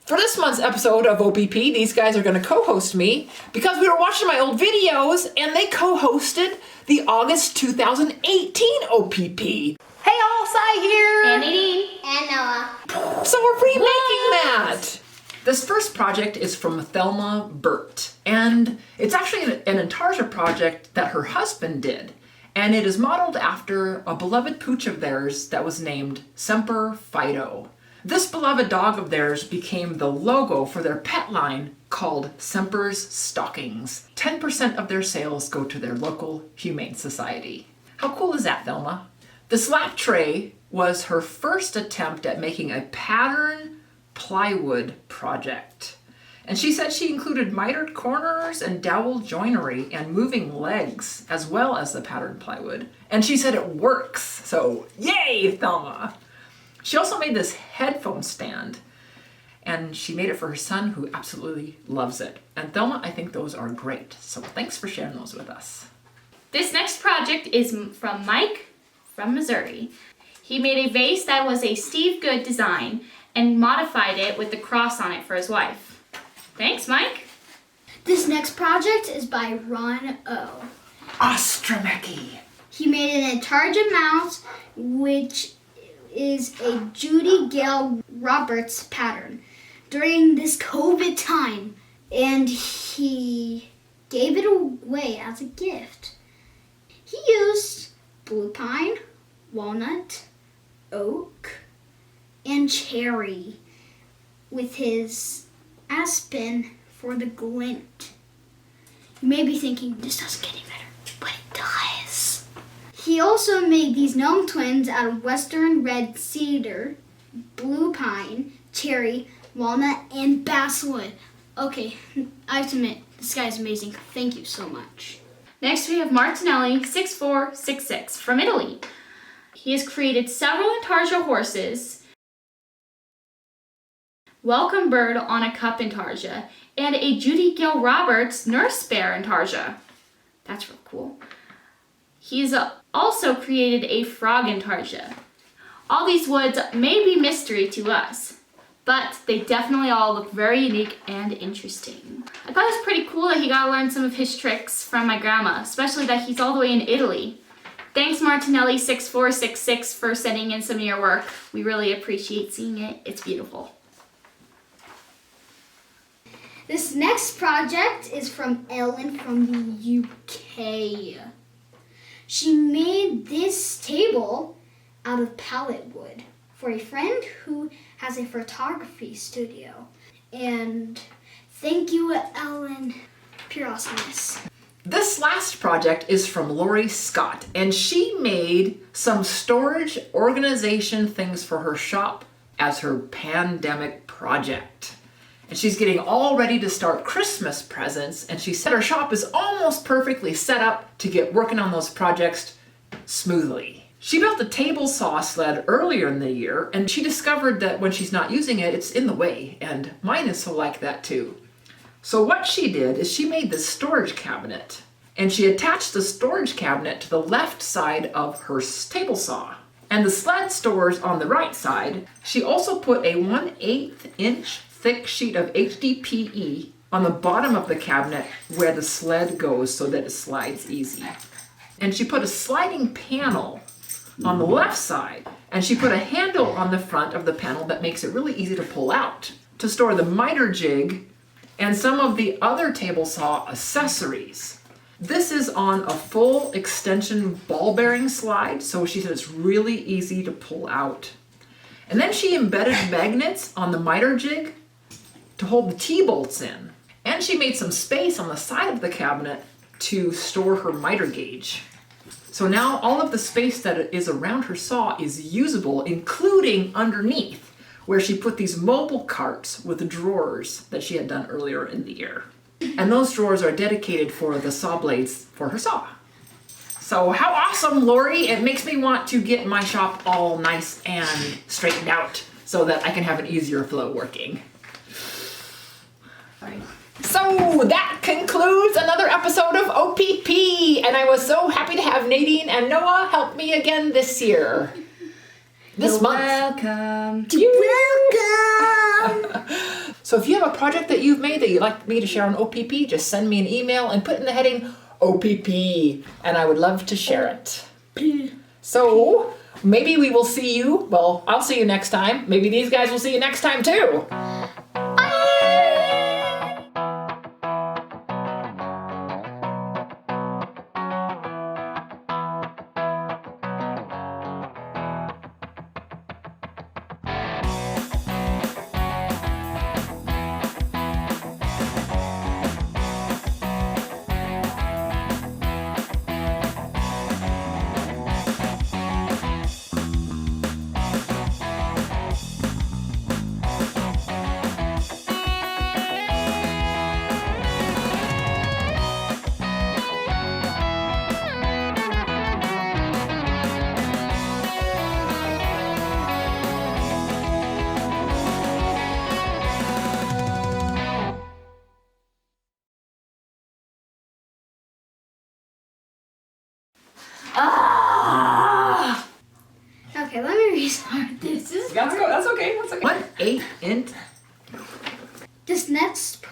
For this month's episode of OPP, these guys are going to co-host me because we were watching my old videos and they co-hosted the August 2018 OPP. Hey all, Sai here! And Nadine. And Noah. So we're remaking that! This first project is from Thelma Birt, and it's actually an Intarsia project that her husband did. And it is modeled after a beloved pooch of theirs that was named Semper Fido. This beloved dog of theirs became the logo for their pet line called Semper's Stockings. 10% of their sales go to their local humane society. How cool is that, Thelma? The slap tray was her first attempt at making a pattern plywood project. And she said she included mitered corners and dowel joinery and moving legs, as well as the patterned plywood. And she said it works, so yay, Thelma! She also made this headphone stand, and she made it for her son, who absolutely loves it. And Thelma, I think those are great, so thanks for sharing those with us. This next project is from Mike from Missouri. He made a vase that was a Steve Good design and modified it with the cross on it for his wife. Thanks, Mike. This next project is by Ron O. Ostromecki. He made an Intarsia mouse, which is a Judy Gale Roberts pattern during this COVID time, and he gave it away as a gift. He used blue pine, walnut, oak, and cherry with his aspen for the glint. You may be thinking, this doesn't get any better, but it does. He also made these gnome twins out of western red cedar, blue pine, cherry, walnut, and basswood. Okay, I have to admit, this guy is amazing. Thank you so much. Next we have Martinelli 6466 from Italy. He has created several Intarsia horses, Welcome Bird on a Cup Intarsia, and a Judy Gale Roberts Nurse Bear Intarsia. That's real cool. He's also created a frog Intarsia. All these woods may be mystery to us, but they definitely all look very unique and interesting. I thought it was pretty cool that he got to learn some of his tricks from my grandma, especially that he's all the way in Italy. Thanks Martinelli 6466 for sending in some of your work. We really appreciate seeing it. It's beautiful. This next project is from Ellen from the UK. She made this table out of pallet wood for a friend who has a photography studio. And thank you, Ellen. Pure awesomeness. This last project is from Lori Scott, and she made some storage organization things for her shop as her pandemic project. And she's getting all ready to start Christmas presents, and she said her shop is almost perfectly set up to get working on those projects smoothly. She built the table saw sled earlier in the year, and she discovered that when she's not using it, it's in the way, and mine is so like that too. So what she did is she made this storage cabinet, and she attached the storage cabinet to the left side of her table saw. And the sled stores on the right side. She also put a 1/8 inch thick sheet of HDPE on the bottom of the cabinet where the sled goes so that it slides easy. And she put a sliding panel on the left side, and she put a handle on the front of the panel that makes it really easy to pull out to store the miter jig and some of the other table saw accessories. This is on a full extension ball bearing slide, so she said it's really easy to pull out. And then she embedded magnets on the miter jig to hold the T-bolts in. And she made some space on the side of the cabinet to store her miter gauge. So now all of the space that is around her saw is usable, including underneath, where she put these mobile carts with drawers that she had done earlier in the year. And those drawers are dedicated for the saw blades for her saw. So how awesome, Lori! It makes me want to get my shop all nice and straightened out so that I can have an easier flow working. So that concludes another episode of OPP, and I was so happy to have Nadine and Noah help me again this year. This month. Welcome. Welcome. So if you have a project that you've made that you'd like me to share on OPP, just send me an email and put in the heading OPP, and I would love to share it. So maybe we will see you. Well, I'll see you next time. Maybe these guys will see you next time too. Okay, let me restart. This is That's okay. 1/8 int. This next